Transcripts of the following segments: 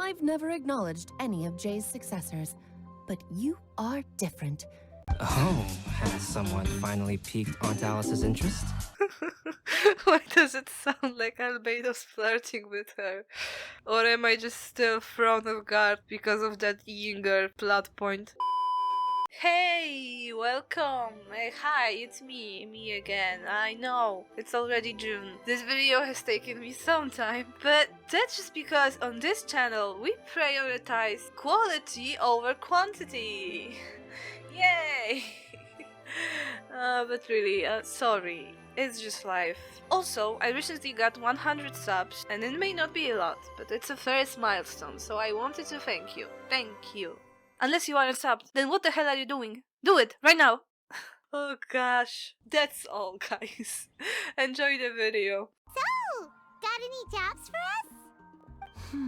I've never acknowledged any of Jay's successors, but you are different. Oh, has someone finally piqued Aunt Alice's interest? Why does it sound like Albedo's flirting with her? Or am I just still thrown off guard because of that Yinger plot point? Hey, welcome! Hi, it's me again. I know, it's already June. This video has taken me some time, but that's just because on this channel we prioritize quality over quantity. Yay! But really, sorry. It's just life. Also, I recently got 100 subs, and it may not be a lot, but it's a first milestone, so I wanted to thank you. Thank you. Unless you aren't subbed, then what the hell are you doing? Do it, right now! Oh gosh, that's all guys. Enjoy the video. So, got any jobs for us?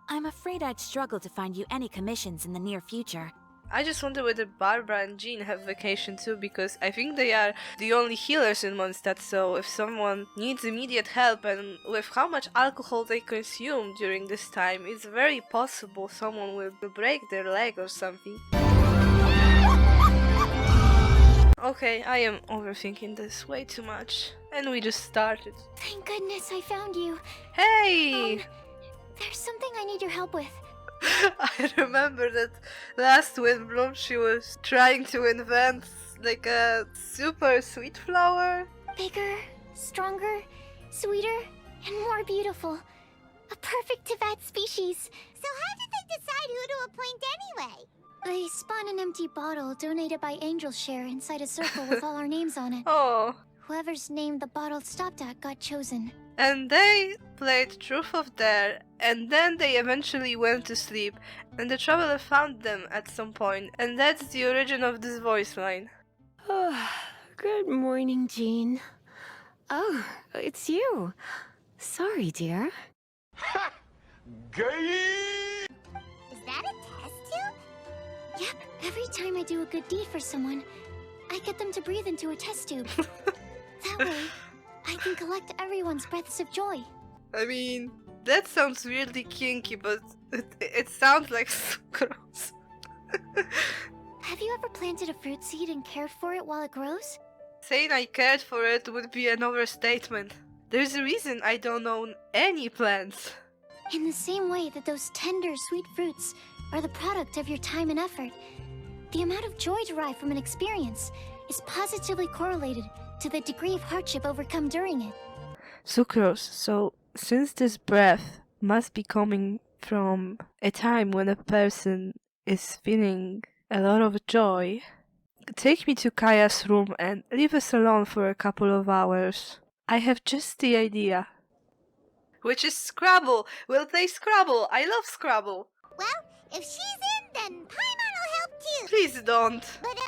I'm afraid I'd struggle to find you any commissions in the near future. I just wonder whether Barbara and Jean have vacation too, because I think they are the only healers in Mondstadt, so if someone needs immediate help and with how much alcohol they consume during this time, it's very possible someone will break their leg or something. Okay, I am overthinking this way too much, and we just started. Thank goodness I found you. Hey! There's something I need your help with. I remember that last Windblume she was trying to invent like a super sweet flower. Bigger, stronger, sweeter, and more beautiful. A perfect Tibet species. So how did they decide who to appoint anyway? They spawn an empty bottle donated by Angel Share inside a circle with all our names on it. Oh. Whoever's name the bottle stopped at got chosen. And they played Truth or Dare, and then they eventually went to sleep, and the Traveler found them at some point, and that's the origin of this voice line. Good morning, Jean. Oh, it's you. Sorry, dear. Ha! Gaye! Is that a test tube? Yep, every time I do a good deed for someone, I get them to breathe into a test tube. That way, I can collect everyone's breaths of joy. I mean, that sounds weirdly kinky, but it sounds like sucrose. Have you ever planted a fruit seed and cared for it while it grows? Saying I cared for it would be an overstatement. There's a reason I don't own any plants. In the same way that those tender, sweet fruits are the product of your time and effort, the amount of joy derived from an experience is positively correlated to the degree of hardship overcome during it. Sucrose, so since this breath must be coming from a time when a person is feeling a lot of joy, take me to Kaya's room and leave us alone for a couple of hours. I have just the idea. Which is Scrabble! We'll play Scrabble! I love Scrabble! Well, if she's in, then Paimon will help too. Please don't! But,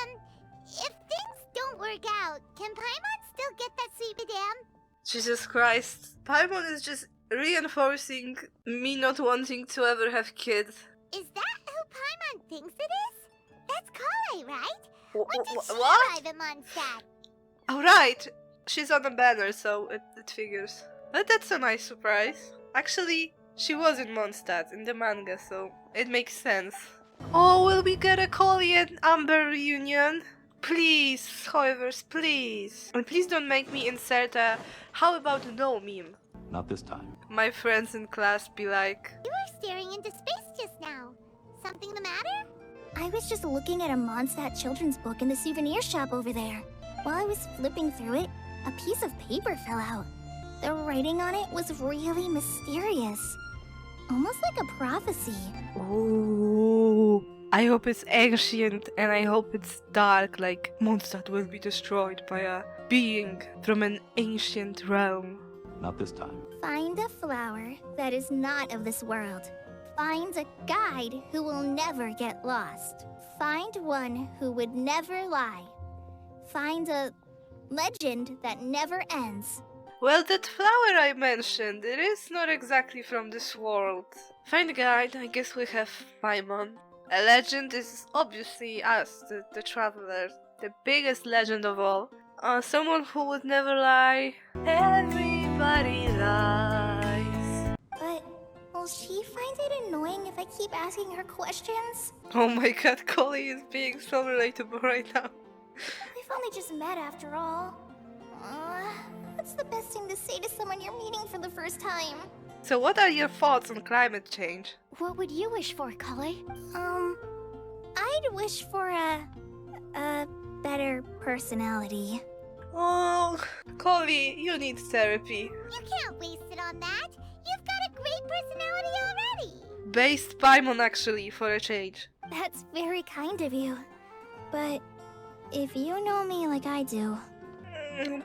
if things don't work out, can Paimon still get that sweet madame? Jesus Christ. Paimon is just reinforcing me not wanting to ever have kids. Is that who Paimon thinks it is? That's Kale, right? When did she What? arrive at Mondstadt? Oh right! She's on the banner, so it figures. But that's a nice surprise. Actually, she was in Mondstadt in the manga, so it makes sense. Oh, will we get a Collie and Amber reunion? Please, Hoyovers, please. And please don't make me insert a "how about no" meme. Not this time. My friends in class be like, You were staring into space just now. Something the matter? I was just looking at a Mondstadt children's book in the souvenir shop over there. While I was flipping through it, a piece of paper fell out. The writing on it was really mysterious. Almost like a prophecy. ooh. I hope it's ancient and I hope it's dark, like Mondstadt will be destroyed by a being from an ancient realm. Not this time. Find a flower that is not of this world. Find a guide who will never get lost. Find one who would never lie. Find a legend that never ends. Well, that flower I mentioned, it is not exactly from this world. Find a guide, I guess we have Paimon. A legend is obviously us, the travelers, the biggest legend of all. Someone who would never lie. Everybody lies. But Will she find it annoying if I keep asking her questions? Oh my god, Collie is being so relatable right now. We've only just met after all. What's the best thing to say to someone you're meeting for the first time? So what are your thoughts on climate change? What would you wish for, Cully? I'd wish for a better personality. Oh, Collie, you need therapy. You can't waste it on that. You've got a great personality already. Based Paimon actually, for a change. That's very kind of you. But if you know me like I do...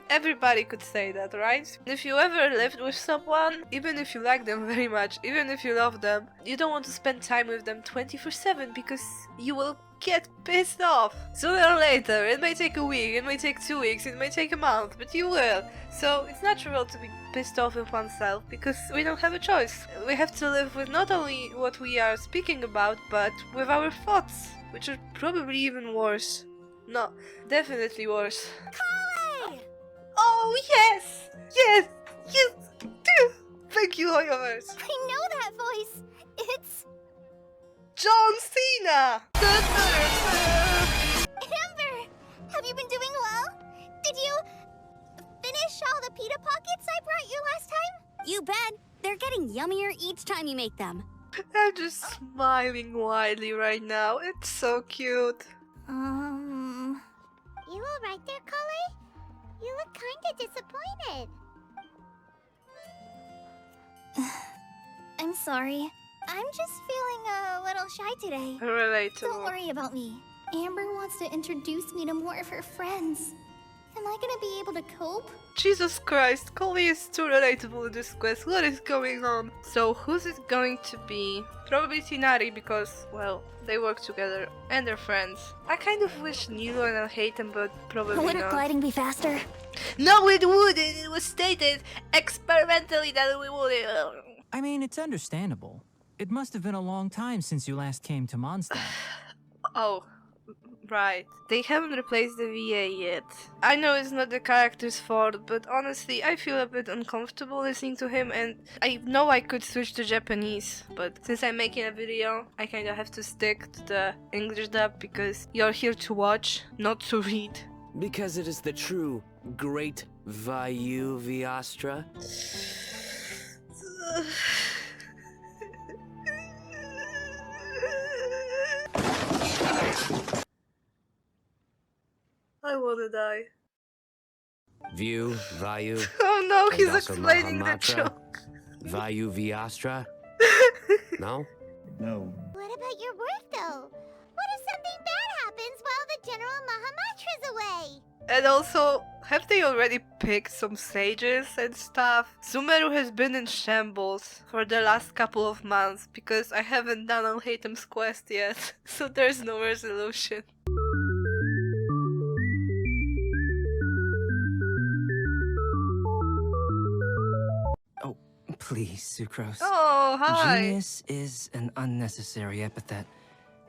Everybody could say that, right? If you ever lived with someone, even if you like them very much, even if you love them, you don't want to spend time with them 24/7 because you will get pissed off. Sooner or later, it may take a week, it may take 2 weeks, it may take a month, but you will. So it's natural to be pissed off with oneself because we don't have a choice. We have to live with not only what we are speaking about, but with our thoughts, which are probably even worse. No, definitely worse. Oh yes! Yes! Yes! Thank you, Hoyoverse! I know that voice. It's... John Cena! Amber! Have you been doing well? Did you finish all the pita pockets I brought you last time? You bet. They're getting yummier each time you make them. I'm just smiling widely right now. It's so cute. You alright there, Cully? You look kinda disappointed. I'm sorry. I'm just feeling a little shy today. Don't Relatable. worry about me. Amber wants to introduce me to more of her friends. Am I gonna be able to cope? Jesus Christ, Collie is too relatable in this quest. What is going on? So who's it going to be? Probably Tinari because, well, they work together and they're friends. I kind of wish Nilo and Alhatem, but probably Wouldn't not. gliding be faster? No, it wouldn't. It was stated experimentally that we would. I mean, it's understandable. It must have been a long time since you last came to Mondstadt. Oh, right. They haven't replaced the VA yet. I know it's not the character's fault, but honestly, I feel a bit uncomfortable listening to him, and I know I could switch to Japanese, but since I'm making a video, I kinda have to stick to the English dub because you're here to watch, not to read. Because it is the true great Vayu Viastra. I wanna die. View, Vayu. Oh no, and he's also explaining the Mahamatra. joke. Vayu Viastra? No? No. What about your work, though? What if something bad happens while the General Mahamatra's away? And also, have they already picked some sages and stuff? Sumeru has been in shambles for the last couple of months because I haven't done Alhatem's quest yet, so there's no resolution. Oh, please, Sucrose. Oh, hi! Genius is an unnecessary epithet.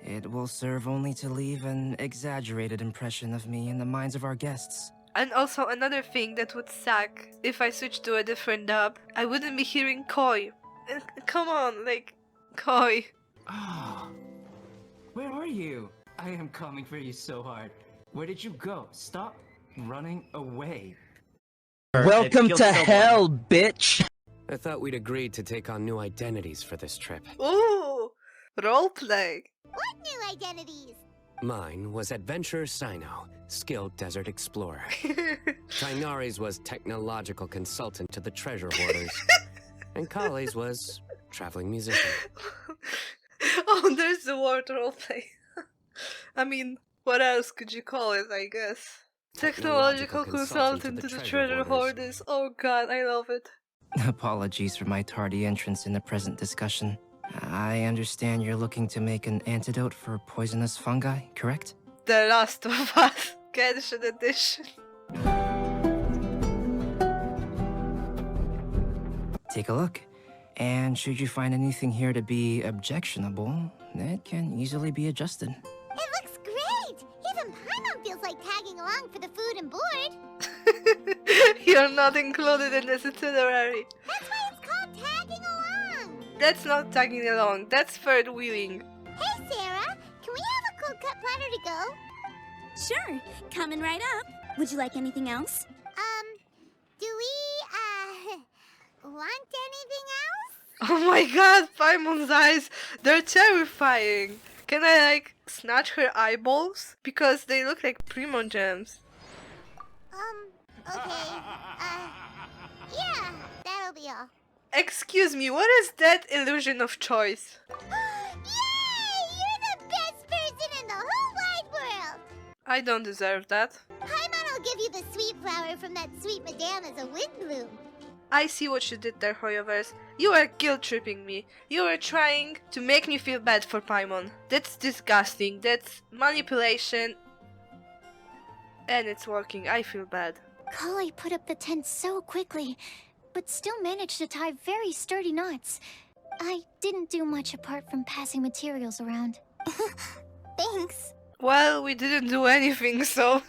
It will serve only to leave an exaggerated impression of me in the minds of our guests. And also another thing that would suck if I switched to a different dub, I wouldn't be hearing Koi. Come on, like, Koi. Ah, where are you? I am coming for you so hard. Where did you go? Stop running away. Welcome to hell, bitch! I thought we'd agreed to take on new identities for this trip. Ooh, roleplay. What new identities? Mine was Adventurer Sino, skilled desert explorer. Tainari's was technological consultant to the treasure hoarders. And Kale's was traveling musician. Oh, there's the word roleplay. I mean, what else could you call it, I guess? Technological consultant to the treasure hoarders. Oh god, I love it. Apologies for my tardy entrance in the present discussion. I understand you're looking to make an antidote for poisonous fungi, correct? The Last of Us, Genshin edition. Take a look. And should you find anything here to be objectionable, it can easily be adjusted. It looks great! Even Paimon feels like tagging along for the food and board. You're not included in this itinerary. That's why it's called tagging along. That's not tagging along, that's third wheeling. Hey, Sarah! Can we have a cold cut platter to go? Sure, coming right up. Would you like anything else? Do we, want anything else? Oh my god, Paimon's eyes, they're terrifying. Can I, like, snatch her eyeballs? Because they look like primo gems. Okay. Yeah, that'll be all. Excuse me, what is that illusion of choice? Yay! You're the best person in the whole wide world! I don't deserve that. Paimon will give you the sweet flower from that sweet madame as a Windblume. I see what you did there, Hoyoverse. You are guilt-tripping me. You are trying to make me feel bad for Paimon. That's disgusting. That's manipulation. And it's working. I feel bad. Kale put up the tent so quickly, but still managed to tie very sturdy knots. I didn't do much apart from passing materials around. Thanks. Well, we didn't do anything, so...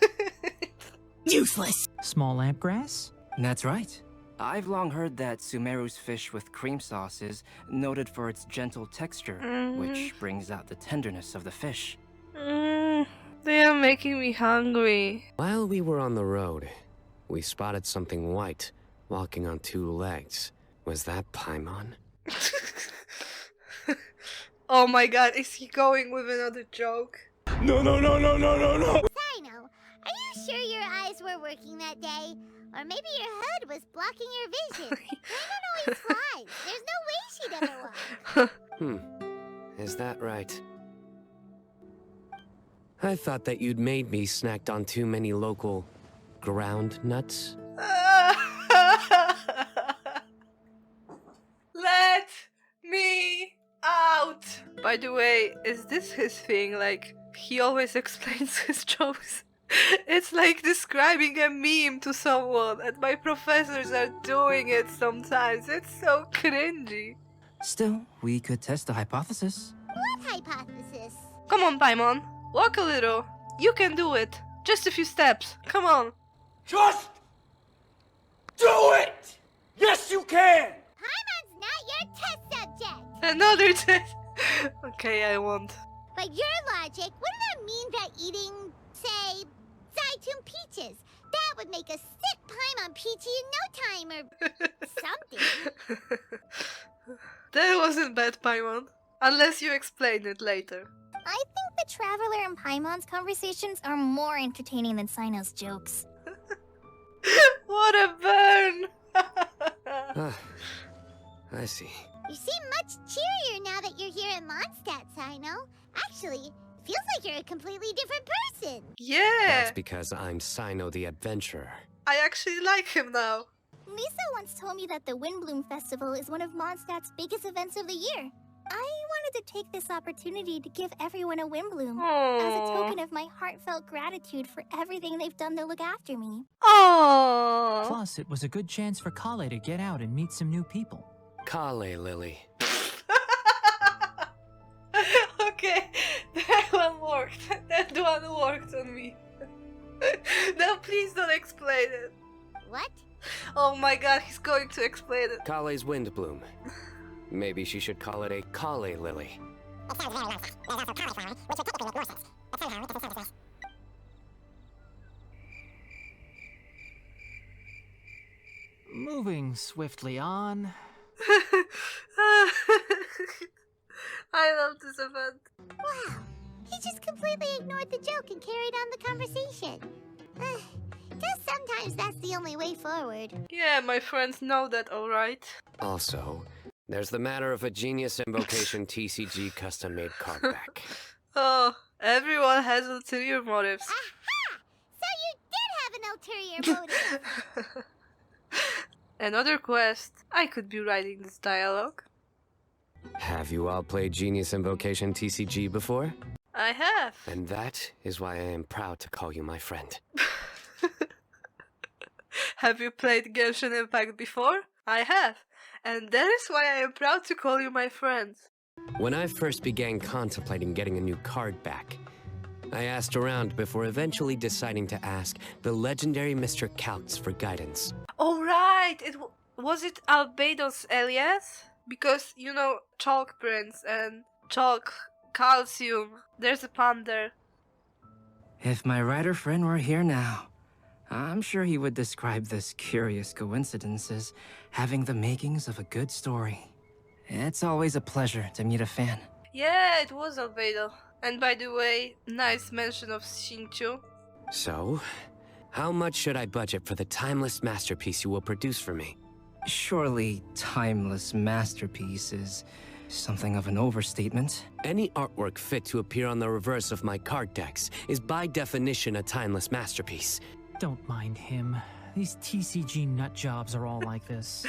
Useless. Small lamp grass? That's right. I've long heard that Sumeru's fish with cream sauce is noted for its gentle texture, which brings out the tenderness of the fish. They are making me hungry. While we were on the road, we spotted something white walking on two legs. Was that Paimon? Oh my god, is he going with another joke? No, no, no, no, no, no, no! Sino, are you sure your eyes were working that day? Or maybe your hood was blocking your vision? Paimon always flies. There's no way she'd ever lie. Is that right? I thought that you'd made me snacked on too many local ground nuts. Let me out! By the way, is this his thing? Like, he always explains his jokes. It's like describing a meme to someone, and my professors are doing it sometimes. It's so cringy. Still, we could test the hypothesis. What hypothesis? Come on, Paimon. Walk a little. You can do it. Just a few steps. Come on. Just do it! Yes, you can! Paimon's not your test subject. Another test. Okay, I won't. By your logic, wouldn't that mean that eating, say, Zaitun peaches, that would make a sick Paimon peachy in no time or something? That wasn't bad, Paimon. Unless you explain it later. I think the Traveler and Paimon's conversations are more entertaining than Sino's jokes. What a burn! I see. You seem much cheerier now that you're here in Mondstadt, Sino. Actually, feels like you're a completely different person. Yeah! That's because I'm Sino the Adventurer. I actually like him now. Lisa once told me that the Windblume Festival is one of Mondstadt's biggest events of the year. I wanted to take this opportunity to give everyone a Windblume as a token of my heartfelt gratitude for everything they've done to look after me. Aww. Plus, it was a good chance for Kale to get out and meet some new people. Kale, Lily. Okay, that one worked. That one worked on me. No, please don't explain it. What? Oh my god, he's going to explain it. Kale's Windblume. Maybe she should call it a Kale Lily. Moving swiftly on. I love this event. Wow, he just completely ignored the joke and carried on the conversation. Guess sometimes that's the only way forward. Yeah, my friends know that, alright. Also, there's the matter of a Genius Invocation TCG custom-made card back. Oh, everyone has ulterior motives. Aha! So you did have an ulterior motive. Another quest. I could be writing this dialogue. Have you all played Genius Invocation TCG before? I have. And that is why I am proud to call you my friend. Have you played Genshin Impact before? I have. And that is why I am proud to call you my friend. When I first began contemplating getting a new card back, I asked around before eventually deciding to ask the legendary Mr. Couts for guidance. Oh right! Was it Albedo's alias? Because, you know, chalk prints and chalk calcium. There's a pun there. If my writer friend were here now, I'm sure he would describe this curious coincidence as having the makings of a good story. It's always a pleasure to meet a fan. Yeah, it was Albedo. And by the way, nice mention of Xingqiu. So, how much should I budget for the timeless masterpiece you will produce for me? Surely, timeless masterpiece is something of an overstatement. Any artwork fit to appear on the reverse of my card decks is by definition a timeless masterpiece. Don't mind him. These TCG nut jobs are all like this.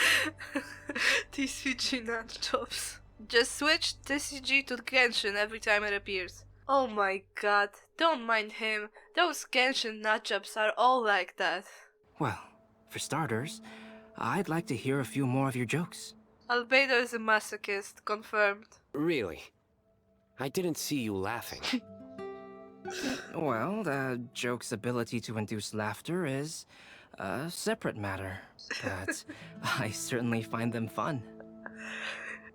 TCG nut jobs. Just switch TCG to Genshin every time it appears. Oh my god, don't mind him. Those Genshin nut jobs are all like that. Well, for starters, I'd like to hear a few more of your jokes. Albedo is a masochist, confirmed. Really? I didn't see you laughing. Well, the joke's ability to induce laughter is a separate matter, but I certainly find them fun.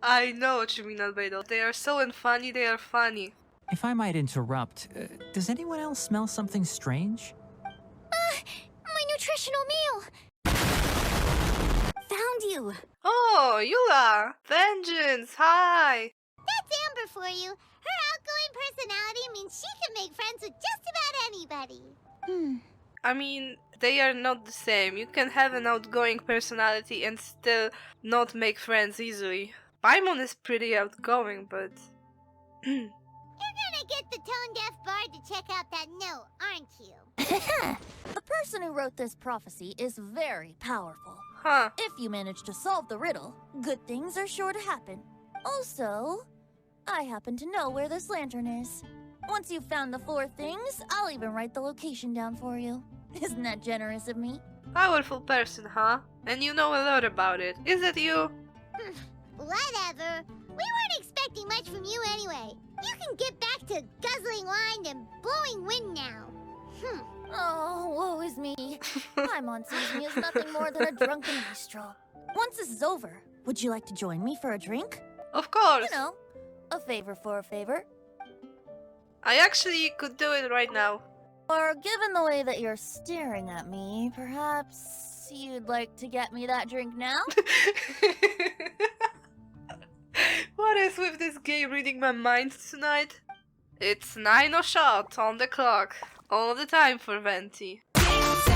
I know what you mean, Albedo. They are so unfunny, they are funny. If I might interrupt, does anyone else smell something strange? My nutritional meal! Found you! Oh, Eula! Vengeance, hi! That's Amber for you. Her outgoing personality means she can make friends with just about anybody. I mean, they are not the same. You can have an outgoing personality and still not make friends easily. Paimon is pretty outgoing, but... You're gonna get the tone-deaf bard to check out that note, aren't you? The person who wrote this prophecy is very powerful. Huh. If you manage to solve the riddle, good things are sure to happen. Also, I happen to know where this lantern is. Once you've found the 4 things, I'll even write the location down for you. Isn't that generous of me? Powerful person, huh? And you know a lot about it. Is it you? Whatever. We weren't expecting much from you anyway. You can get back to guzzling wine and blowing wind now. Oh, woe is me. Paimon sees me as nothing more than a drunken minstrel. Once this is over, would you like to join me for a drink? Of course. You know, a favor for a favor. I actually could do it right now. Or given the way that you're staring at me, perhaps you'd like to get me that drink now? What is with this Gaye reading my mind tonight? It's 9 o'clock on the clock. All the time for Venti. Sucrose!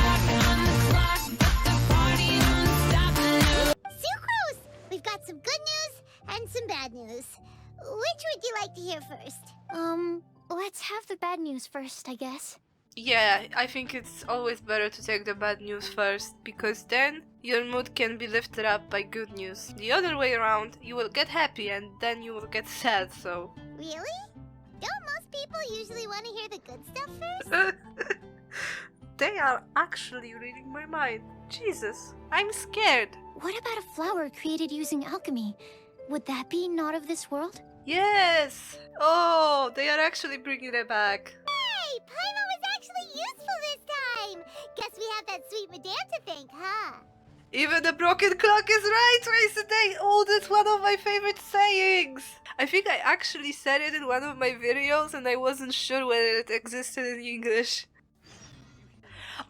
We've got some good news and some bad news. Which would you like to hear first? Let's have the bad news first, I guess. Yeah, I think it's always better to take the bad news first, because then your mood can be lifted up by good news. The other way around, you will get happy and then you will get sad, so... Really? Don't most people usually want to hear the good stuff first? They are actually reading my mind. Jesus, I'm scared. What about a flower created using alchemy? Would that be not of this world? Yes! Oh, they are actually bringing it back. Hey, Paimon was actually useful this time! Guess we have that sweet madame to thank, huh? Even the broken clock is right twice a day! Oh, that's one of my favorite sayings! I think I actually said it in one of my videos and I wasn't sure whether it existed in English.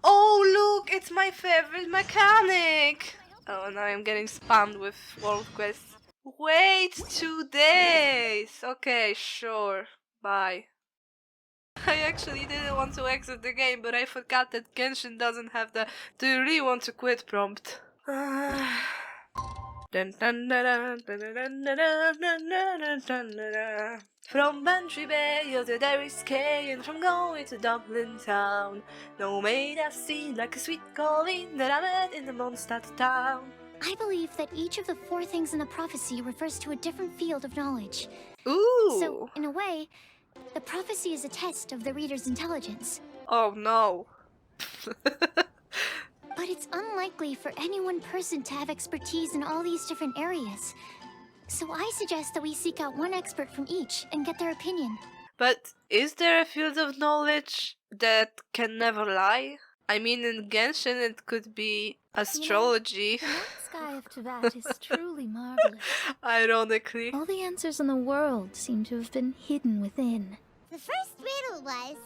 Oh, look! It's my favorite mechanic! Oh, now I'm getting spammed with world quests. Wait 2 days! Okay, sure. Bye. I actually didn't want to exit the game, but I forgot that Genshin doesn't have the "Do you really want to quit" prompt. From Bantry Bay, you're the Dairy's K, and from Galway to Dublin town. No maid I've seen like a sweet Colleen that I met in the Mondstadt town. I believe that each of the 4 things in the prophecy refers to a different field of knowledge. Ooh! So, in a way, the prophecy is a test of the reader's intelligence. Oh no. But it's unlikely for any one person to have expertise in all these different areas. So I suggest that we seek out one expert from each and get their opinion. But is there a field of knowledge that can never lie? I mean, in Genshin it could be astrology. The night sky gift Teyvat is truly marvelous. Ironically. All the answers in the world seem to have been hidden within. The first riddle was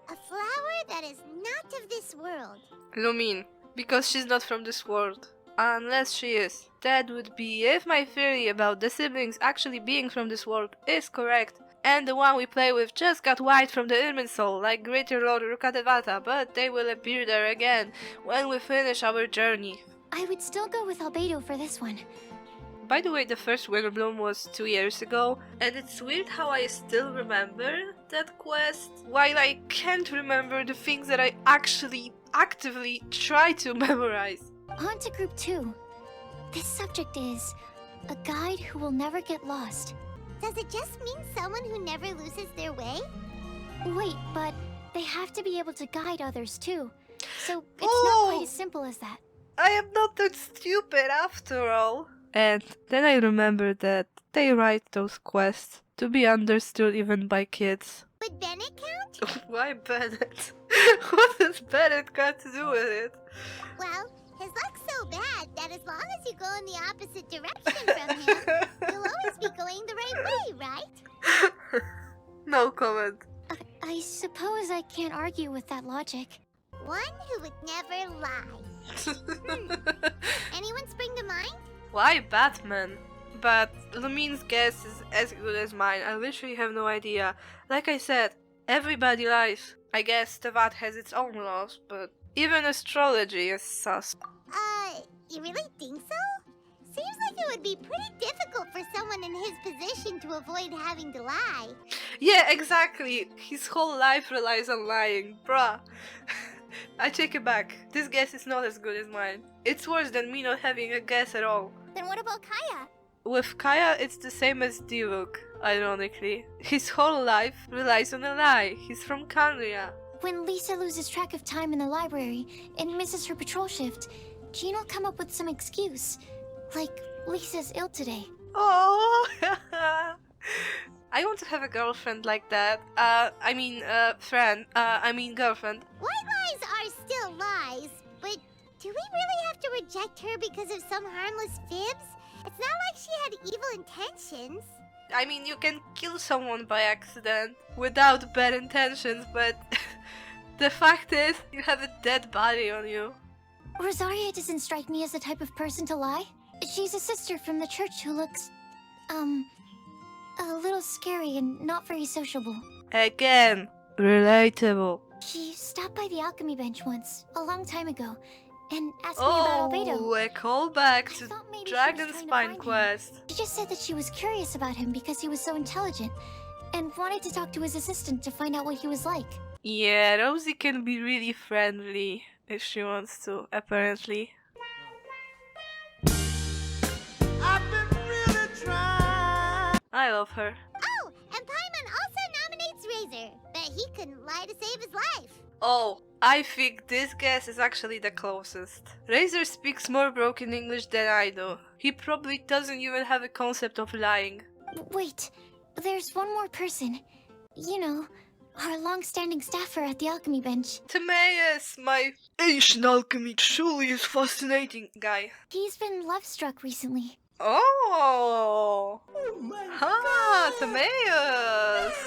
a flower that is not of this world. Lumine, because she's not from this world. Unless she is. That would be if my theory about the siblings actually being from this world is correct. And the one we play with just got wiped from the Irminsul, like Greater Lord Rukadevata, but they will appear there again when we finish our journey. I would still go with Albedo for this one. By the way, the first Windblume was 2 years ago, and it's weird how I still remember that quest, while I can't remember the things that I actually actively try to memorize. On to Group 2. This subject is a guide who will never get lost. Does it just mean someone who never loses their way? Wait, but they have to be able to guide others too. So it's not quite as simple as that. I am not that stupid after all. And then I remembered that they write those quests to be understood even by kids. Would Bennett count? Why Bennett? What has Bennett got to do with it? Well, his luck's so bad that as long as you go in the opposite direction from him, you'll always be going the right way, right? No comment. I suppose I can't argue with that logic. One who would never lie. Anyone spring to mind? Why Batman? But Lumine's guess is as good as mine. I literally have no idea. Like I said, everybody lies. I guess Teyvat has its own laws, but even astrology is sus. You really think so? Seems like it would be pretty difficult for someone in his position to avoid having to lie. Yeah, exactly. His whole life relies on lying, bruh. I take it back. This guess is not as good as mine. It's worse than me not having a guess at all. Then what about Kaya? With Kaya, it's the same as Diluc, ironically. His whole life relies on a lie. He's from Canria. When Lisa loses track of time in the library and misses her patrol shift, Jean will come up with some excuse. Like, Lisa's ill today. Oh, I want to have a girlfriend like that. Girlfriend. White lies are still lies, but do we really have to reject her because of some harmless fibs? It's not like she had evil intentions. I mean, you can kill someone by accident without bad intentions, but the fact is, you have a dead body on you. Rosaria doesn't strike me as the type of person to lie. She's a sister from the church who looks, a little scary and not very sociable. Again, relatable. She stopped by the alchemy bench once, a long time ago, and asked me about Albedo. Oh, a callback to Dragon Spine quest. She just said that she was curious about him because he was so intelligent, and wanted to talk to his assistant to find out what he was like. Yeah, Rosie can be really friendly if she wants to, apparently. I've been really trying. I love her. Oh, and Paimon also nominates Razor, but he couldn't lie to save his life. Oh, I think this guess is actually the closest. Razor speaks more broken English than I do. He probably doesn't even have a concept of lying. Wait, there's one more person. You know, our long-standing staffer at the alchemy bench. Timaeus, my ancient alchemy truly is fascinating guy. He's been love-struck recently. Oh! Oh my God! Timaeus!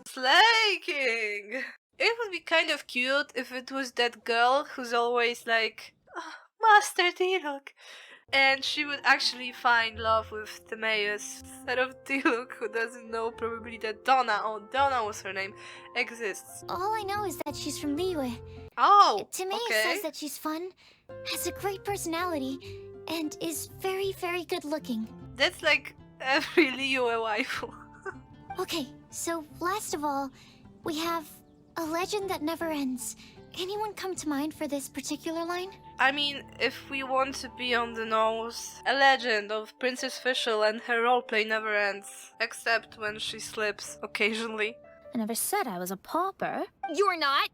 Slay King! It would be kind of cute if it was that girl who's always like, oh, Master Diluc. And she would actually find love with Timaeus instead of Diluc, who doesn't know probably that Donna was her name, exists. All I know is that she's from Liyue. Oh, Timaeus says that she's fun, has a great personality, and is very, very good looking. That's like every Liyue waifu. Okay, so last of all, we have a legend that never ends. Anyone come to mind for this particular line? I mean, if we want to be on the nose, a legend of Princess Fischl and her roleplay never ends, except when she slips occasionally. I never said I was a pauper. You're not?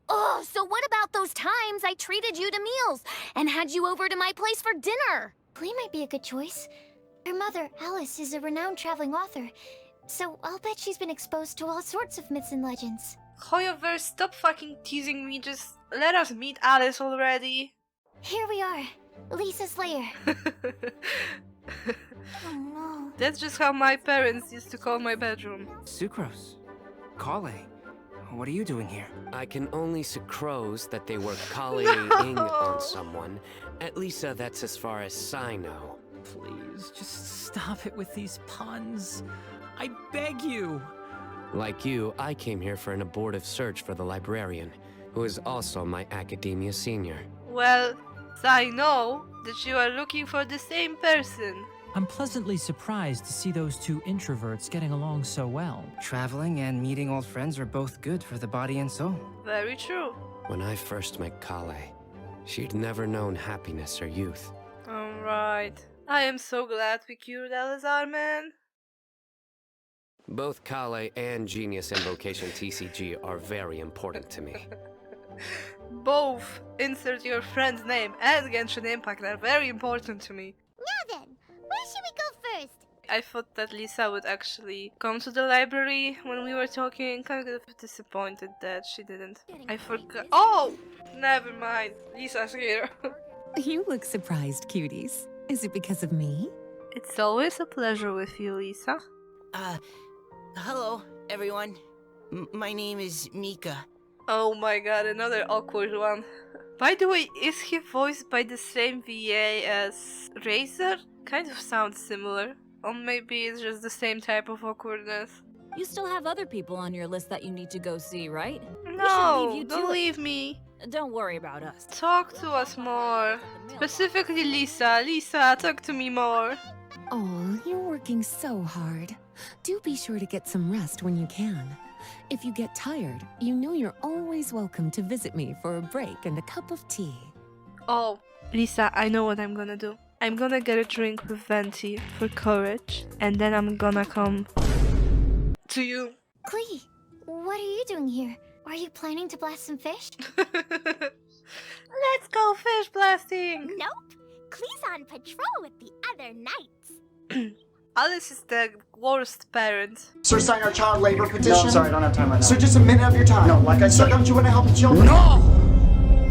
Oh, so what about those times I treated you to meals and had you over to my place for dinner? Glee might be a good choice. Her mother, Alice, is a renowned traveling author, so I'll bet she's been exposed to all sorts of myths and legends. Hoyoverse, stop fucking teasing me, just let us meet Alice already. Here we are. Lisa Slayer. Oh no. That's just how my parents used to call my bedroom. Sucrose. Kale. What are you doing here? I can only sucrose that they were kaleing on someone. At least that's as far as I know. Please, just stop it with these puns. I beg you. Like you, I came here for an abortive search for the librarian, who is also my academia senior. Well, I know that you are looking for the same person. I'm pleasantly surprised to see those two introverts getting along so well. Traveling and meeting old friends are both good for the body and soul. Very true. When I first met Kale, she'd never known happiness or youth. Alright. I am so glad we cured Elazar, man. Both Kale and Genius Invocation TCG are very important to me. Both insert your friend's name and Genshin Impact are very important to me. Now then, where should we go first? I thought that Lisa would actually come to the library when we were talking. Kind of disappointed that she didn't. I forgot. Oh! Never mind. Lisa's here. You look surprised, cuties. Is it because of me? It's always a pleasure with you, Lisa. Hello, everyone. My name is Mika. Oh my god, another awkward one. By the way, is he voiced by the same VA as Razor? Kind of sounds similar. Or maybe it's just the same type of awkwardness. You still have other people on your list that you need to go see, right? No, don't leave me. Don't worry about us. Talk to us more. Specifically Lisa. Lisa, talk to me more. Oh, you're working so hard. Do be sure to get some rest when you can. If you get tired, you know you're always welcome to visit me for a break and a cup of tea. Oh, Lisa, I know what I'm gonna do. I'm gonna get a drink with Venti for courage, and then I'm gonna come to you. Klee, what are you doing here? Are you planning to blast some fish? Let's go fish blasting! Nope. Klee's on patrol with the other knights. Alice is the worst parent. Sir, sign our child labor petition. No, sorry, I don't have time right now. Sir, just a minute of your time. No, like I Sir, said. don't you want to help the children? No!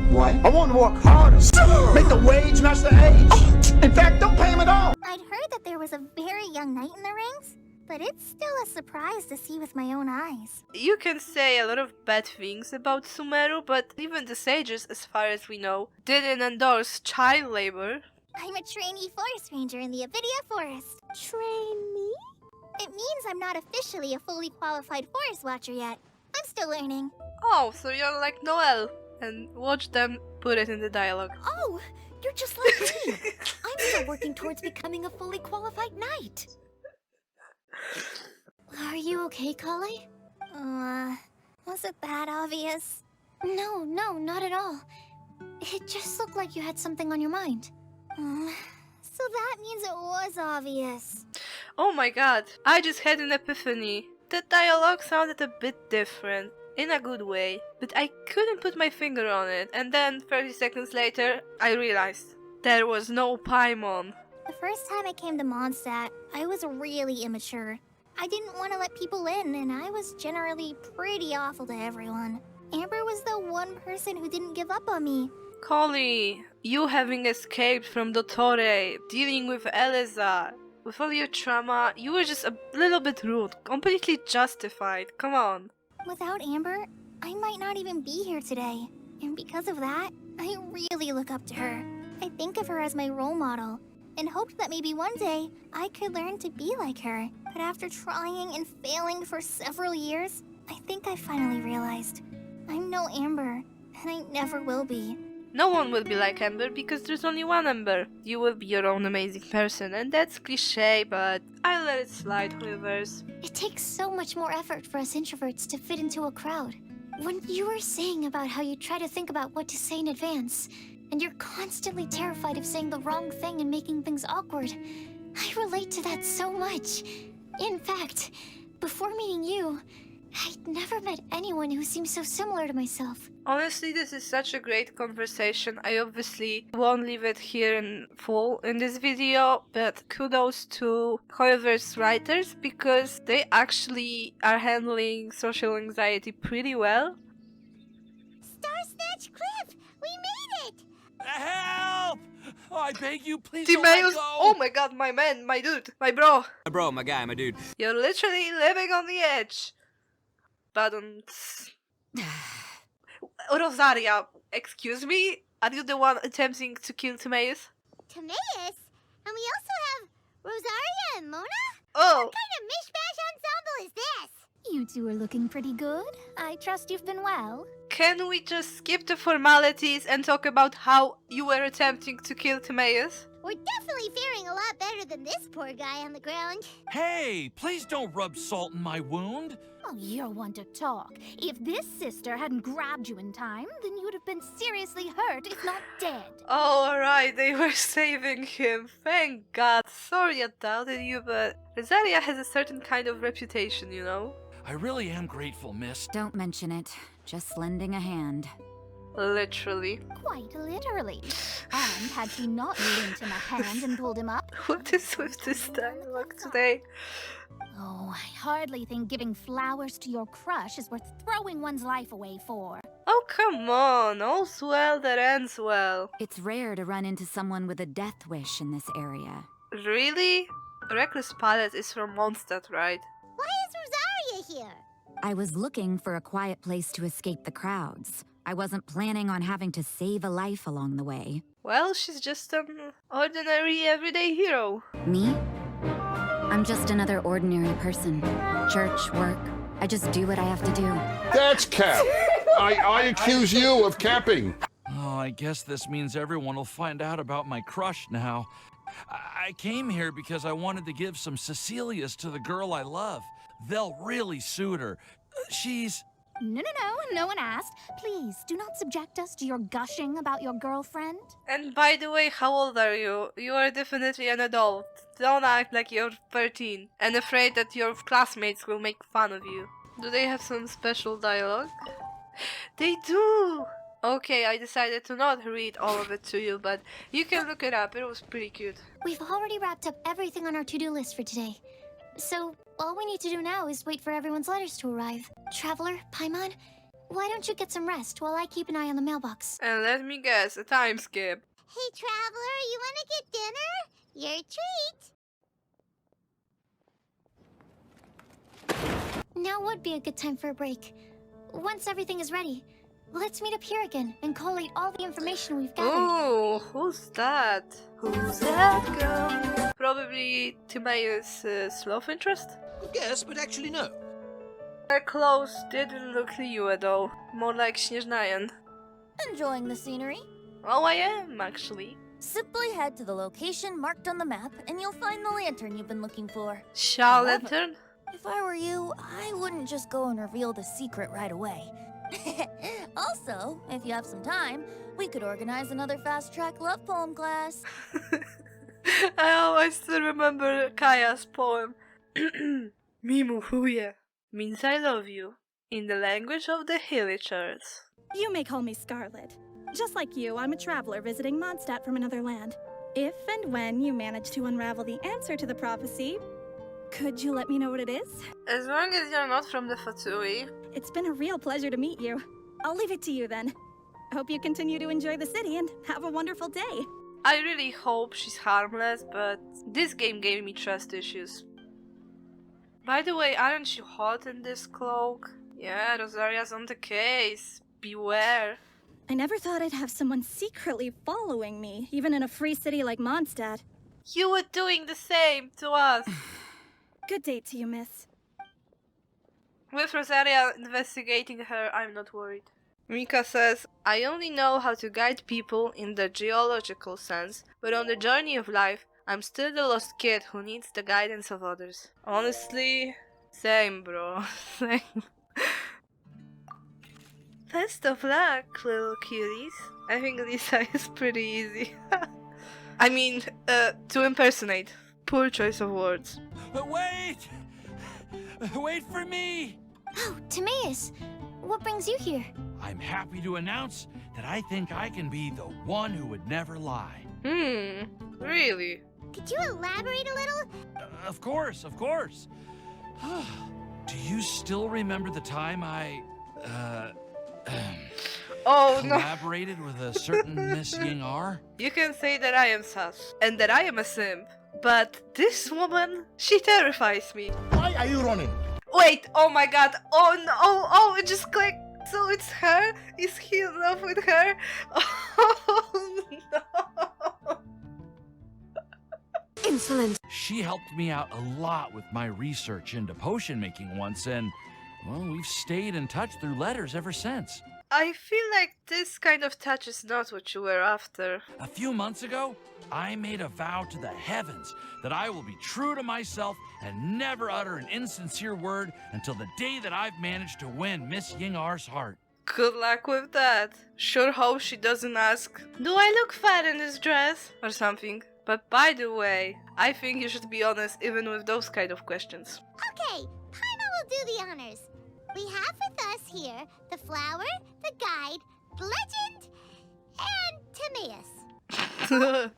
What? I want to work harder. Sir! Make the wage match the age. In fact, don't pay him at all. I'd heard that there was a very young knight in the rings, but it's still a surprise to see with my own eyes. You can say a lot of bad things about Sumeru, but even the sages, as far as we know, didn't endorse child labor. I'm a trainee forest ranger in the Albedo forest. Trainee? It means I'm not officially a fully qualified forest watcher yet. I'm still learning. Oh, so you're like Noelle. And watch them put it in the dialogue. Oh, you're just like me. I'm still working towards becoming a fully qualified knight. Are you okay, Kale? Was it that obvious? No, not at all. It just looked like you had something on your mind. So that means it was obvious. Oh my god, I just had an epiphany. The dialogue sounded a bit different. In a good way, but I couldn't put my finger on it, and then 30 seconds later, I realized there was no Paimon. The first time I came to Mondstadt, I was really immature. I didn't want to let people in, and I was generally pretty awful to everyone. Amber was the one person who didn't give up on me. Collie, you having escaped from Dottore, dealing with Eleza, with all your trauma, you were just a little bit rude, completely justified, come on. Without Amber, I might not even be here today. And because of that, I really look up to her. I think of her as my role model, and hoped that maybe one day I could learn to be like her. But after trying and failing for several years, I think I finally realized I'm no Amber, and I never will be. No one will be like Amber because there's only one Amber. You will be your own amazing person, and that's cliche, but I let it slide, Hoyoverse. It takes so much more effort for us introverts to fit into a crowd. When you were saying about how you try to think about what to say in advance, and you're constantly terrified of saying the wrong thing and making things awkward, I relate to that so much. In fact, before meeting you, I'd never met anyone who seemed so similar to myself. Honestly, this is such a great conversation. I obviously won't leave it here in full in this video, but kudos to Hoyoverse writers because they actually are handling social anxiety pretty well. Star Snatch Cliff! We made it! Help! Oh, I beg you, please don't let Timaeus, go. oh my god, my man, my dude, my bro. My bro, my guy, my dude. You're literally living on the edge. But Rosaria, excuse me? Are you the one attempting to kill Timaeus? Timaeus? And we also have Rosaria and Mona? Oh. What kind of mishmash ensemble is this? You two are looking pretty good. I trust you've been well. Can we just skip the formalities and talk about how you were attempting to kill Timaeus? We're definitely faring a lot better than this poor guy on the ground. Hey, please don't rub salt in my wound. Oh, you're one to talk. If this sister hadn't grabbed you in time, then you'd have been seriously hurt, if not dead. Oh, alright, they were saving him. Thank God. Sorry I doubted you, but Rosaria has a certain kind of reputation, you know? I really am grateful, miss. Don't mention it. Just lending a hand. Literally. Quite literally. And had she not lent him a hand and pulled him up... What is with this dialogue today? Oh, I hardly think giving flowers to your crush is worth throwing one's life away for. Oh, come on. All's well that ends well. It's rare to run into someone with a death wish in this area. Really? Reckless Palette is from Mondstadt, right? Why is Rosaria here? I was looking for a quiet place to escape the crowds. I wasn't planning on having to save a life along the way. Well, she's just an ordinary everyday hero. Me? I'm just another ordinary person. Church, work. I just do what I have to do. That's cap. I accuse you of capping. Oh, I guess this means everyone will find out about my crush now. I came here because I wanted to give some Cecilias to the girl I love. They'll really suit her. She's... No one asked. Please, do not subject us to your gushing about your girlfriend. And by the way, how old are you? You are definitely an adult. Don't act like you're 13 and afraid that your classmates will make fun of you. Do they have some special dialogue? They do! Okay, I decided to not read all of it to you, but you can look it up. It was pretty cute. We've already wrapped up everything on our to-do list for today. So, all we need to do now is wait for everyone's letters to arrive. Traveler, Paimon, why don't you get some rest while I keep an eye on the mailbox? And let me guess, a time skip. Hey, Traveler, you wanna get dinner? Your treat. Now would be a good time for a break. Once everything is ready, let's meet up here again and collate all the information we've gathered. Oh, who's that? Who's that girl? Probably Timaeus' love interest? Yes, but actually no. Her clothes didn't look Liu at all. More like Śnieżnajan. Enjoying the scenery? Oh, I am, actually. Simply head to the location marked on the map, and you'll find the lantern you've been looking for. Shaw lantern? If I were you, I wouldn't just go and reveal the secret right away. Also, if you have some time, we could organize another fast-track love poem class. I still remember Kaya's poem. Mimuhuye means I love you, in the language of the Hillitchers. You may call me Scarlet. Just like you, I'm a traveler visiting Mondstadt from another land. If and when you manage to unravel the answer to the prophecy, could you let me know what it is? As long as you're not from the Fatui. It's been a real pleasure to meet you. I'll leave it to you then. Hope you continue to enjoy the city and have a wonderful day. I really hope she's harmless, but this game gave me trust issues. By the way, aren't you hot in this cloak? Yeah, Rosaria's on the case. Beware. I never thought I'd have someone secretly following me, even in a free city like Mondstadt. You were doing the same to us. Good day to you, miss. With Rosaria investigating her, I'm not worried. Mika says, I only know how to guide people in the geological sense, but on the journey of life, I'm still the lost kid who needs the guidance of others. Honestly, same bro, same. Best of luck, little cuties. I think Lisa is pretty easy. I mean, to impersonate. Poor choice of words. Wait! Wait for me! Oh, Timaeus! What brings you here? I'm happy to announce that I think I can be the one who would never lie. Really? Could you elaborate a little? Of course, of course. Do you still remember the time I, Oh no. Collaborated with a certain Miss Ying-ar? You can say that I am sus and that I am a simp, but this woman, she terrifies me. Why are you running? Wait, oh my god, oh no, oh, it just clicked. So it's her? Is he in love with her? Oh no. Insolent. She helped me out a lot with my research into potion making once, and, well, we've stayed in touch through letters ever since. I feel like this kind of touch is not what you were after. A few months ago, I made a vow to the heavens that I will be true to myself and never utter an insincere word until the day that I've managed to win Miss Ying-ar's heart. Good luck with that. Sure hope she doesn't ask, do I look fat in this dress? Or something. But by the way, I think you should be honest even with those kind of questions. Okay, Paimon will do the honors. We have with us here the flower, the guide, legend, and Timaeus.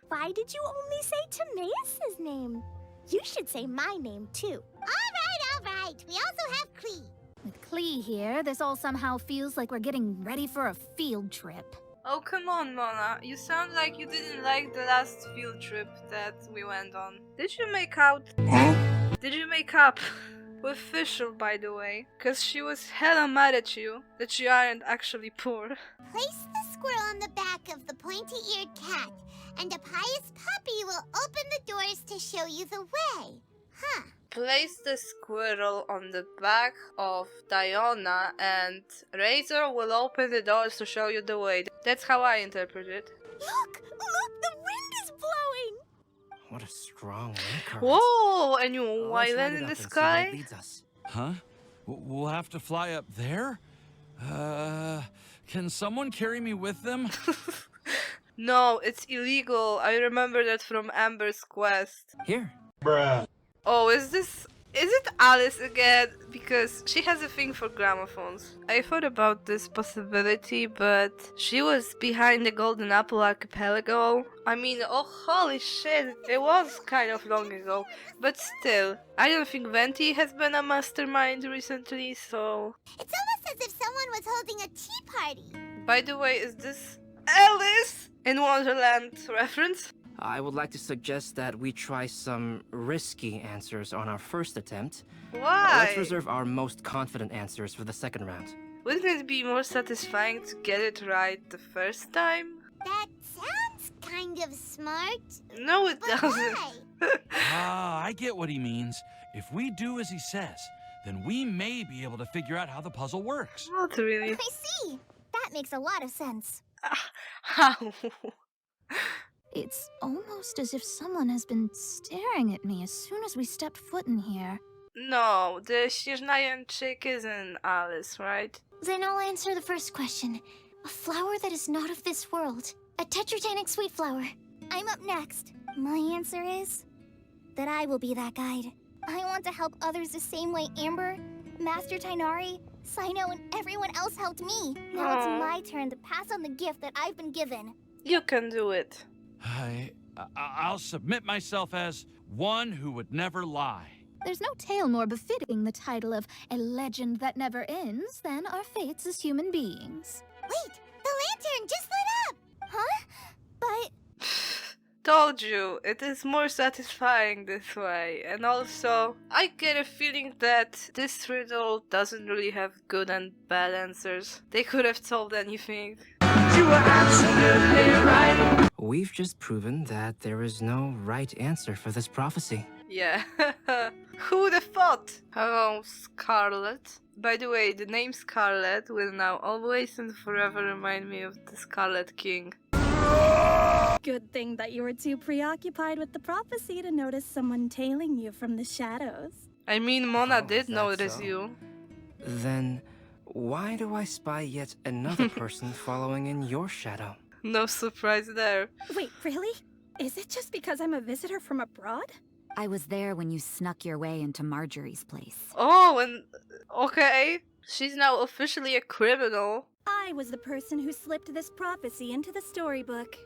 Why did you only say Timaeus' name? You should say my name too. All right. We also have Klee. With Klee here, this all somehow feels like we're getting ready for a field trip. Oh come on, Mona. You sound like you didn't like the last field trip that we went on. Did you make out? Did you make up? With Fischl, by the way, cause she was hella mad at you that you aren't actually poor. Place the squirrel on the back of the pointy-eared cat, and a pious puppy will open the doors to show you the way. Huh. Place the squirrel on the back of Diona, and Razor will open the doors to show you the way. That's how I interpret it. Look! The wind is blowing! What a strong wind current. Whoa! And you Let's island ride it in up the and see where sky? it leads us. Huh? We'll have to fly up there? Can someone carry me with them? No, it's illegal. I remember that from Amber's quest. Here. Bruh. Oh, is it Alice again? Because she has a thing for gramophones. I thought about this possibility, but she was behind the Golden Apple Archipelago. I mean, oh holy shit, it was kind of long ago. But still, I don't think Venti has been a mastermind recently, so... It's almost as if someone was holding a tea party. By the way, is this Alice in Wonderland reference? I would like to suggest that we try some risky answers on our first attempt. Why? Let's reserve our most confident answers for the second round. Wouldn't it be more satisfying to get it right the first time? That sounds kind of smart. No, it But doesn't. why? Ah, I get what he means. If we do as he says, then we may be able to figure out how the puzzle works. Not really. I see. That makes a lot of sense. How? It's almost as if someone has been staring at me as soon as we stepped foot in here. No, the Shirnayan chick isn't Alice, right? Then I'll answer the first question. A flower that is not of this world. A tetragenic sweet flower. I'm up next. My answer is that I will be that guide. I want to help others the same way Amber, Master Tighnari, Cyno, and everyone else helped me. Now it's Aw. my turn to pass on the gift that I've been given. You can do it. I'll submit myself as one who would never lie. There's no tale more befitting the title of a legend that never ends than our fates as human beings. Wait, the lantern just lit up! Huh? But Told you, it is more satisfying this way. And also, I get a feeling that this riddle doesn't really have good and bad answers. They could have told anything. You were absolutely right. We've just proven that there is no right answer for this prophecy. Yeah. Who would have thought? Hello, Scarlet. By the way, the name Scarlet will now always and forever remind me of the Scarlet King. Good thing that you were too preoccupied with the prophecy to notice someone tailing you from the shadows. I mean, Mona Oh, did is that notice so? you. Then, why do I spy yet another person following in your shadow? No surprise there. Wait, really? Is it just because I'm a visitor from abroad? I was there when you snuck your way into Marjorie's place. Oh, and okay. She's now officially a criminal. I was the person who slipped this prophecy into the storybook.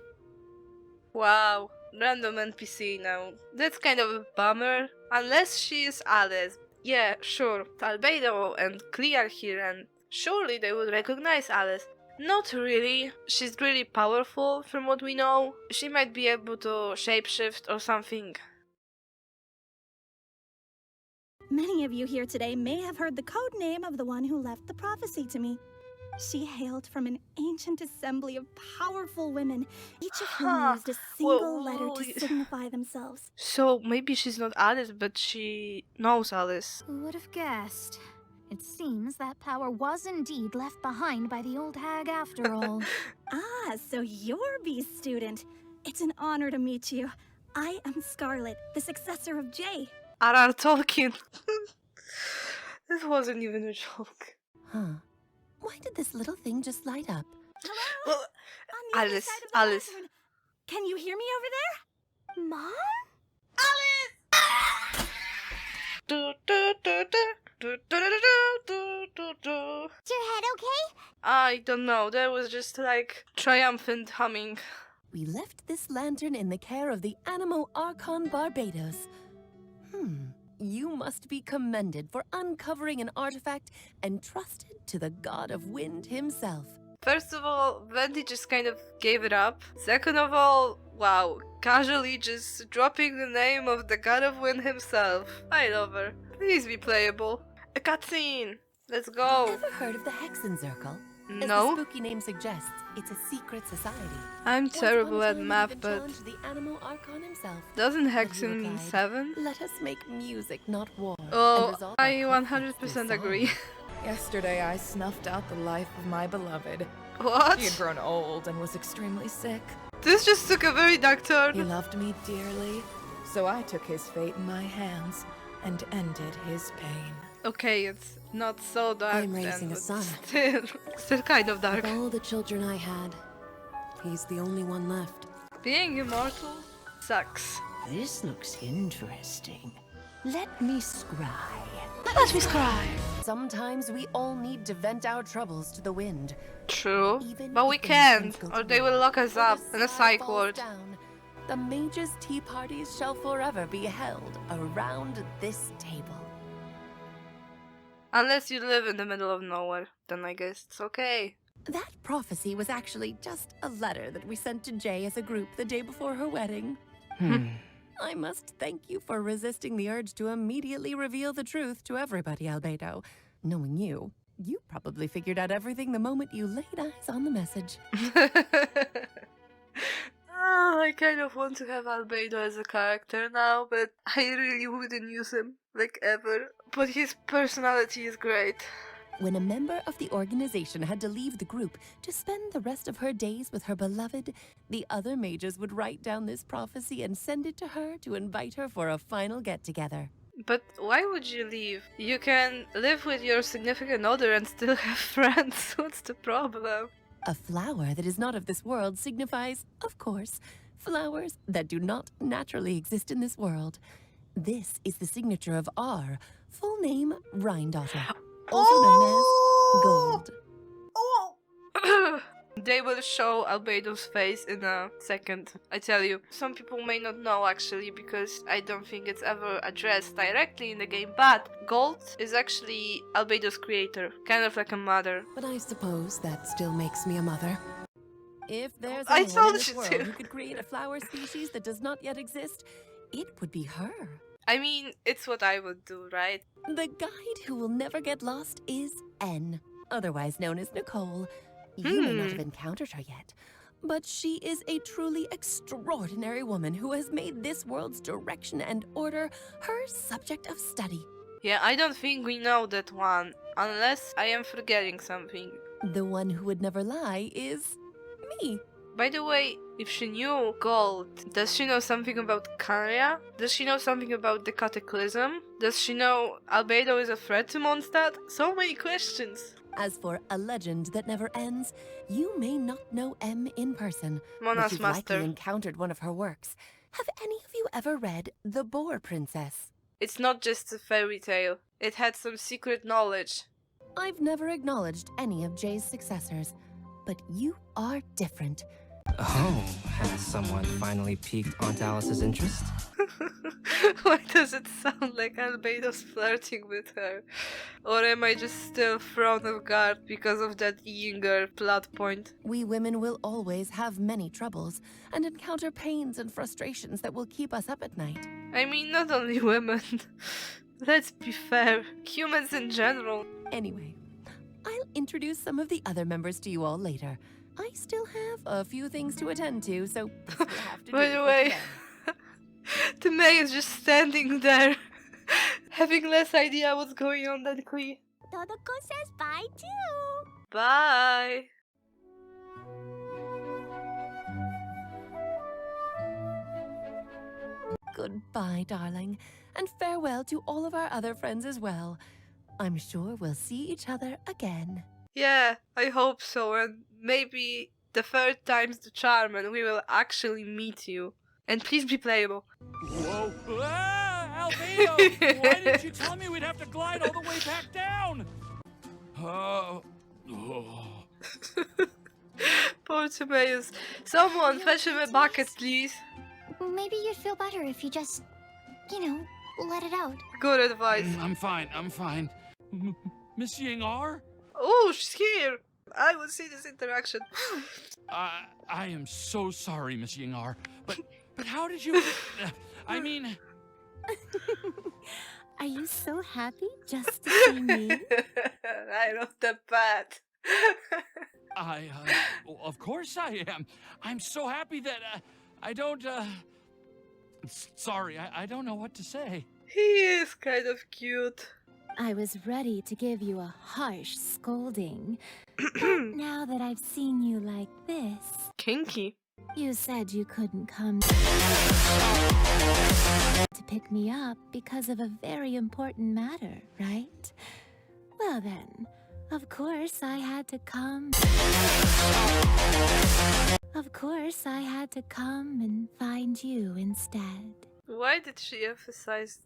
Wow, random NPC now. That's kind of a bummer. Unless she is Alice. Yeah, sure, Albedo and Klee are here and surely they would recognize Alice. Not really. She's really powerful from what we know. She might be able to shapeshift or something. Many of you here today may have heard the code name of the one who left the prophecy to me. She hailed from an ancient assembly of powerful women, each of whom used a single letter to signify themselves. So maybe she's not Alice, but she knows Alice. Who would have guessed? It seems that power was indeed left behind by the old hag after all. Ah, so you're B's student. It's an honor to meet you. I am Scarlet, the successor of Jay. R.R. Tolkien. This wasn't even a joke. Huh. Why did this little thing just light up? Hello? Well, Alice, Alice. Can you hear me over there? Mom? Alice! Do, do, do, do. Do, do, do, do, do, do. Is your head okay? I don't know, there was just like triumphant humming. We left this lantern in the care of the Animo Archon Barbados. You must be commended for uncovering an artifact entrusted to the god of wind himself. First of all, Wendy just kind of gave it up. Second of all, wow, casually just dropping the name of the god of wind himself. I love her. Please be playable. A cutscene! Let's go! Ever heard of the Hexenzirkel? As No? the spooky name suggests, it's a secret society. I'm Once terrible upon a at time, math, it even but challenged the Animo Archon himself. doesn't But he Hexen mean replied, 7? Let us make music, not war. and Oh, resolve I our conflicts through 100% song. agree. Yesterday, I snuffed out the life of my beloved. What? He had grown old and was extremely sick. This just took a very dark He turn. loved me dearly, so I took his fate in my hands and ended his pain. Okay, it's not so dark I'm raising then, a but son. still kind of dark. Of all the children I had, he's the only one left. Being immortal sucks. This looks interesting. Let me scry. Let me scry. Sometimes we all need to vent our troubles to the wind. True, Even but if we the can't, nations go or to they war, will lock us or up the in a sky psych falls ward. down, the mages' tea parties shall forever be held around this table. Unless you live in the middle of nowhere, then I guess it's okay. That prophecy was actually just a letter that we sent to Jay as a group the day before her wedding. I must thank you for resisting the urge to immediately reveal the truth to everybody, Albedo. Knowing you, you probably figured out everything the moment you laid eyes on the message. I kind of want to have Albedo as a character now, but I really wouldn't use him, like ever. But his personality is great. When a member of the organization had to leave the group to spend the rest of her days with her beloved, the other mages would write down this prophecy and send it to her to invite her for a final get-together. But why would you leave? You can live with your significant other and still have friends. What's the problem? A flower that is not of this world signifies, of course, flowers that do not naturally exist in this world. This is the signature of our full name, Rhindaughter, also known as Gold. They will show Albedo's face in a second. I tell you, some people may not know actually, because I don't think it's ever addressed directly in the game, but Gold is actually Albedo's creator, kind of like a mother. But I suppose that still makes me a mother. If there's I anyone in told this you world to. who could create a flower species that does not yet exist, it would be her. I mean, it's what I would do, right? The guide who will never get lost is N, otherwise known as Nicole. You may not have encountered her yet, but she is a truly extraordinary woman who has made this world's direction and order her subject of study. Yeah, I don't think we know that one, unless I am forgetting something. The one who would never lie is me. By the way, if she knew Gold, does she know something about Karya? Does she know something about the Cataclysm? Does she know Albedo is a threat to Mondstadt? So many questions. As for a legend that never ends, you may not know M in person, Mona's but you've master. likely encountered one of her works. Have any of you ever read The Boar Princess? It's not just a fairy tale. It had some secret knowledge. I've never acknowledged any of Jay's successors, but you are different. Oh, has someone finally piqued Aunt Alice's interest? Why does it sound like Albedo's flirting with her? Or am I just still thrown off guard because of that Yinger plot point? We women will always have many troubles and encounter pains and frustrations that will keep us up at night. I mean, not only women. Let's be fair. Humans in general. Anyway, I'll introduce some of the other members to you all later. I still have a few things to attend to, so this will have to By do the for way, today. the May is just standing there, having less idea what's going on than Kui. Todoko says bye too. Bye! Goodbye, darling, and farewell to all of our other friends as well. I'm sure we'll see each other again. Yeah, I hope so, and maybe the third time's the charm and we will actually meet you. And please be playable. Whoa! Ah, Albedo! Why didn't you tell me we'd have to glide all the way back down? Oh. Poor Timaeus. Someone fetch him a bucket, please. Maybe you'd feel better if you just, you know, let it out. Good advice. I'm fine. Miss Ying-ar? Oh, she's here. I will see this interaction. I am so sorry, Miss Ying-ar, but how did you... I mean... Are you so happy just to see me? I love the bat. Well, of course I am. I'm so happy that, I don't, sorry, I don't know what to say. He is kind of cute. I was ready to give you a harsh scolding. But now that I've seen you like this... Kinky. You said you couldn't come to pick me up because of a very important matter, right? Well then, of course I had to come. Of course I had to come and find you instead. Why did she emphasize...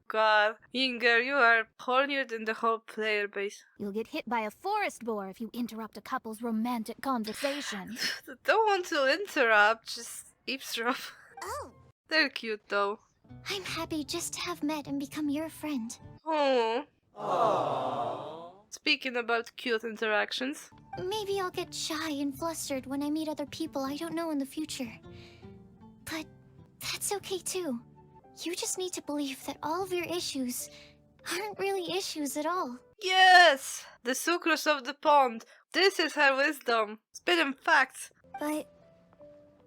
God, Yinger, you are hornier than the whole player base. You'll get hit by a forest boar if you interrupt a couple's romantic conversation. Don't want to interrupt, just eavesdrop. Oh. They're cute though. I'm happy just to have met and become your friend. Oh. Speaking about cute interactions. Maybe I'll get shy and flustered when I meet other people I don't know in the future. But that's okay too. You just need to believe that all of your issues aren't really issues at all. Yes! The sucrose of the pond. This is her wisdom. Spitting facts. But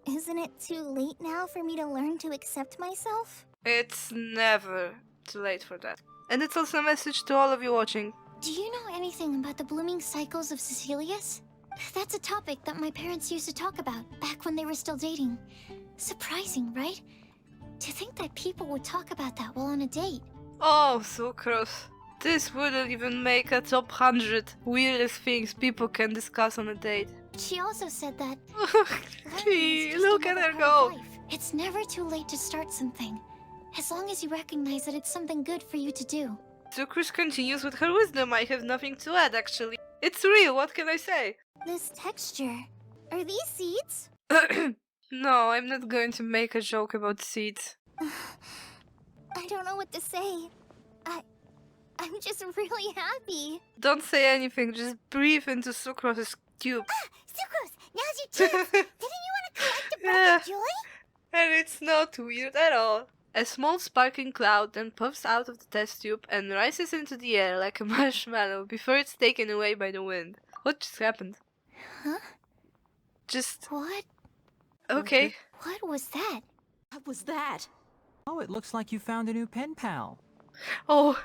isn't it too late now for me to learn to accept myself? It's never too late for that. And it's also a message to all of you watching. Do you know anything about the blooming cycles of Cecilius? That's a topic that my parents used to talk about back when they were still dating. Surprising, right? To think that people would talk about that while on a date. Oh, sucrose. This wouldn't even make a top 100 weirdest things people can discuss on a date. She also said that... Gee, look at her go. It's never too late to start something, as long as you recognize that it's something good for you to do. Sucrose continues with her wisdom. I have nothing to add, actually. It's real, what can I say? This texture... Are these seeds? No, I'm not going to make a joke about seeds. I don't know what to say. I'm just really happy. Don't say anything, just breathe into Sucrose's tube. Sucrose, now's your chance. Didn't you want to collect a bunch of joy? And it's not weird at all. A small sparkling cloud then puffs out of the test tube and rises into the air like a marshmallow before it's taken away by the wind. What just happened? Huh? Just... What? Okay. What was that? What was that? Oh, it looks like you found a new pen pal. Oh,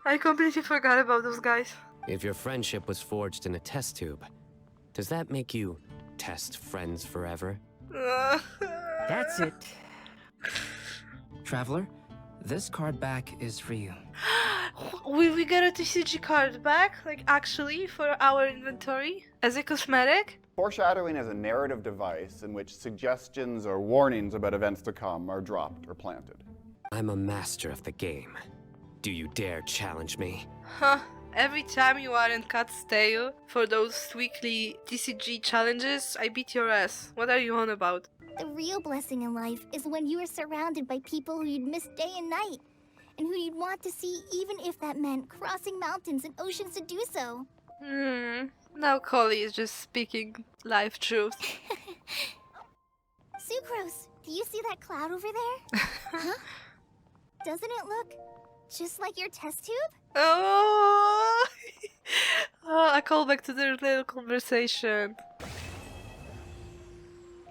I completely forgot about those guys. If your friendship was forged in a test tube, does that make you test friends forever? That's it. Traveler, this card back is for you. Will we get a TCG card back? Like, actually, for our inventory? As a cosmetic? Foreshadowing is a narrative device in which suggestions or warnings about events to come are dropped or planted. I'm a master of the game. Do you dare challenge me? Huh. Every time you are in Cat's Tail for those weekly TCG challenges, I beat your ass. What are you on about? The real blessing in life is when you are surrounded by people who you'd miss day and night, and who you'd want to see even if that meant crossing mountains and oceans to do so. Now Collie is just speaking life truth. Sucrose, do you see that cloud over there? Huh? Doesn't it look just like your test tube? Oh, a callback to their little conversation.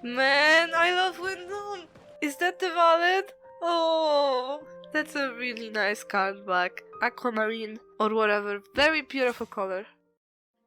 Man, I love Windblume. Is that the wallet? Oh, that's a really nice card back. Aquamarine or whatever. Very beautiful color.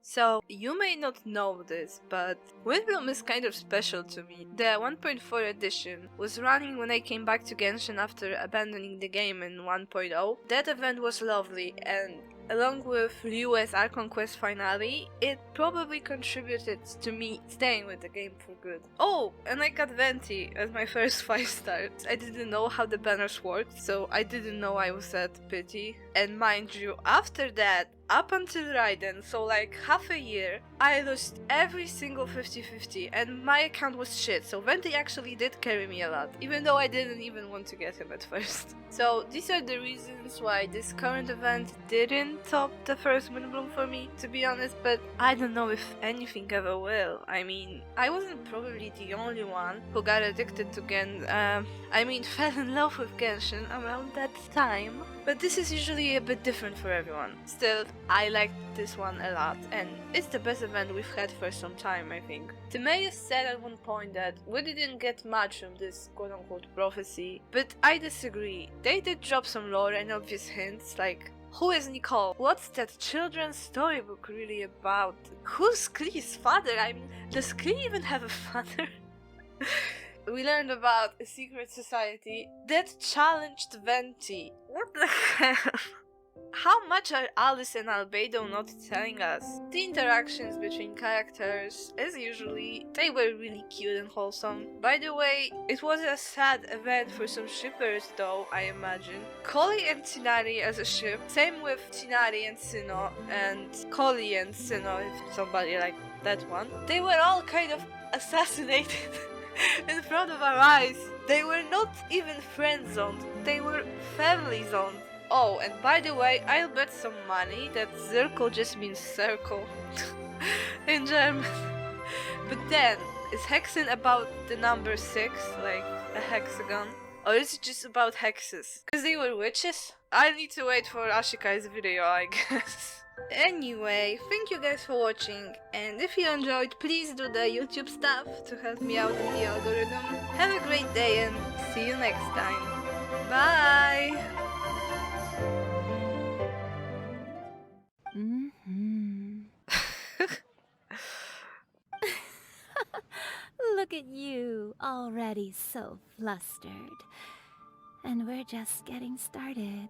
So, you may not know this, but Windblume is kind of special to me. The 1.4 edition was running when I came back to Genshin after abandoning the game in 1.0. That event was lovely, and along with Ryu's Archon Quest finale, it probably contributed to me staying with the game for good. Oh, and I got Venti as my first 5 stars. I didn't know how the banners worked, so I didn't know I was at pity. And mind you, after that, up until Raiden, so like half a year, I lost every single 50-50 and my account was shit, so Venti actually did carry me a lot, even though I didn't even want to get him at first. So these are the reasons why this current event didn't top the first Windblume for me, to be honest, but I don't know if anything ever will. I mean, I wasn't probably the only one who got addicted to fell in love with Genshin around that time. But this is usually a bit different for everyone. Still, I liked this one a lot, and it's the best event we've had for some time, I think. Timaeus said at one point that we didn't get much from this quote-unquote prophecy, but I disagree. They did drop some lore and obvious hints, like, who is Nicole? What's that children's storybook really about? Who's Klee's father? I mean, does Klee even have a father? We learned about a secret society that challenged Venti. What the hell? How much are Alice and Albedo not telling us? The interactions between characters, as usually, they were really cute and wholesome. By the way, it was a sad event for some shippers though, I imagine. Collie and Tinari as a ship, same with Tinari and Sinnoh, and Collie and Sinnoh, if somebody like that one. They were all kind of assassinated in front of our eyes. They were not even friend-zoned, they were family-zoned. Oh, and by the way, I'll bet some money that Zirkel just means circle in German. But then, is Hexen about the number 6, like a hexagon? Or is it just about hexes? Because they were witches? I'll need to wait for Ashikai's video, I guess. Anyway, thank you guys for watching, and if you enjoyed, please do the YouTube stuff to help me out in the algorithm. Have a great day and see you next time. Bye! Look at you, already so flustered. And we're just getting started.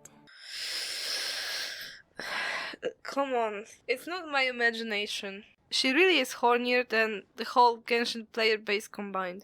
Come on, it's not my imagination. She really is hornier than the whole Genshin player base combined.